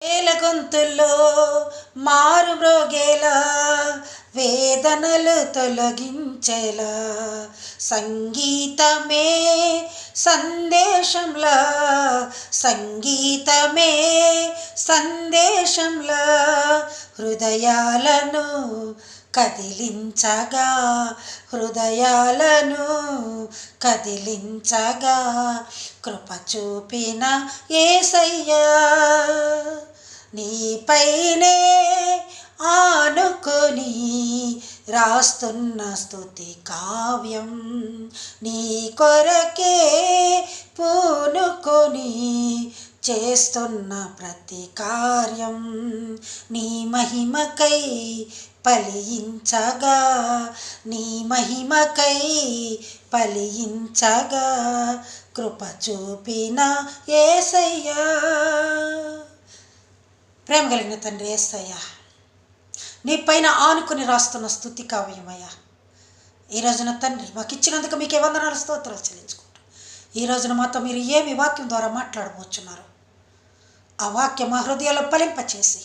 ఏల గొంతుల్లో మారు మ్రోగేలా వేదనలు తొలగించేలా సంగీతమే సందేశంలా సంగీతమే సందేశంలా హృదయాలను కదిలించగా హృదయాలను కదిలించగా కృప చూపిన యేసయ్యా నీపైనే ఆనుకొని రాస్తున్న స్తుతి కావ్యం నీ కొరకే పూనుకొని చేస్తున్న ప్రతి కార్యం నీ మహిమకై ఫలించగా నీ మహిమకై ఫలించగా కృప చూపిన యేసయ్యా. ప్రేమ కలిగిన తండ్రి యేసయ్యా, నీ పైన ఆనుకుని రాస్తున్న స్తుతి కావ్యమయ్యా. ఈ రోజున తండ్రి మాకు ఇచ్చినందుకు మీకే వందనాలు స్తోత్రాలు చెల్లించుకుంటాం. ఈ రోజున మాతో మీరు ఏమి వాక్యం ద్వారా మాట్లాడబోచున్నారు, ఆ వాక్యం మా హృదయాల్లో ఫలింపచేసి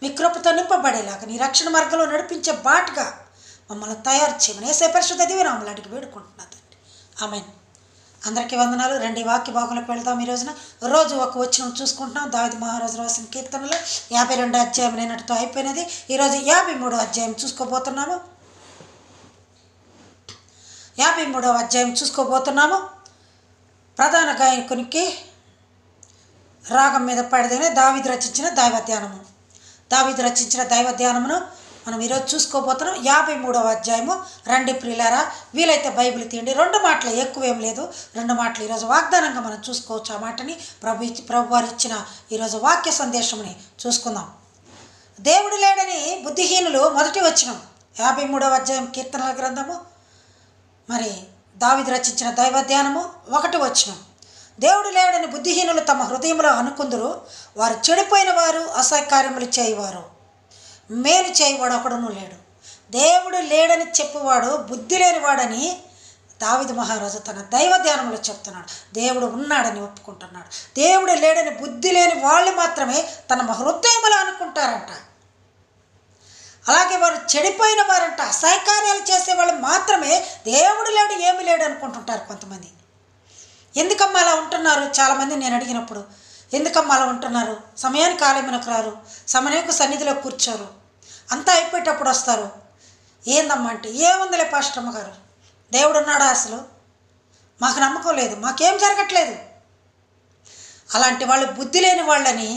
మీ కృపతో నింపబడేలాగా నీ రక్షణ మార్గంలో నడిపించే బాటుగా మమ్మల్ని తయారు చేయమని యేసయ్య పరిశుద్ధ దివ్యనామములో అడిగి వేడుకుంటున్నా తండ్రి. ఆమేన్. అందరికీ వందనాలు. రండి వాక్య భాగంలోకి వెళ్దాం. ఈ రోజున రోజు ఒక వచనం చూసుకుంటున్నాం. దావీదు మహారాజు రాసిన కీర్తనలో 52 అధ్యాయం నిన్నటితో అయిపోయినది. ఈరోజు 53వ అధ్యాయం చూసుకోబోతున్నాము. 53వ అధ్యాయం చూసుకోబోతున్నాము. ప్రధాన గాయకునికి రాగం మీద పాడదనే దావీదు రచించిన దైవధ్యానము. దావీదు రచించిన దైవధ్యానమును మనం ఈరోజు చూసుకోబోతున్నాం. 53వ అధ్యాయము. రండి ప్రియులారా, వీలైతే బైబిల్ తీయండి. 2 మాటలు, ఎక్కువేం లేదు, 2 మాటలు ఈరోజు వాగ్దానంగా మనం చూసుకోవచ్చు. ఆ మాటని ప్రభు వారు ఇచ్చిన ఈరోజు వాక్య సందేశముని చూసుకుందాం. దేవుడు లేడని బుద్ధిహీనులు మొదటి వచనం 53వ అధ్యాయం కీర్తనల గ్రంథము, మరి దావీదు రచించిన దైవధ్యానము 1వ వచనం. దేవుడు లేడని బుద్ధిహీనులు తమ హృదయంలో అనుకుందురు, వారు చెడిపోయిన వారు, అసహ్యకార్యములు చేయవారు, మేలు చేయవాడు ఒకడును లేడు. దేవుడు లేడని చెప్పువాడు బుద్ధి లేనివాడని దావీదు మహారాజు తన దైవధ్యానంలో చెప్తున్నాడు. దేవుడు ఉన్నాడని ఒప్పుకుంటున్నాడు. దేవుడు లేడని బుద్ధి లేని వాళ్ళు మాత్రమే తన హృదయంలో అనుకుంటారంట. అలాగే వారు చెడిపోయిన వారంట, అసహ్యకార్యాలు చేసేవాళ్ళు మాత్రమే దేవుడు లేడు, ఏమి లేడు అనుకుంటుంటారు కొంతమంది. ఎందుకమ్మా అలా ఉంటున్నారు? చాలామంది నేను అడిగినప్పుడు, ఎందుకమ్మా అలా ఉంటున్నారు? సమయానికి ఆలయమునకు రారు, సమయానికి సన్నిధిలో కూర్చోరు, అంతా అయిపోయేటప్పుడు వస్తారు. ఏందమ్మా అంటే, ఏముందిలే పాస్టమ్మ గారు, దేవుడు ఉన్నాడా? అసలు మాకు నమ్మకం లేదు, మాకేం జరగట్లేదు. అలాంటి వాళ్ళు బుద్ధి లేని వాళ్ళని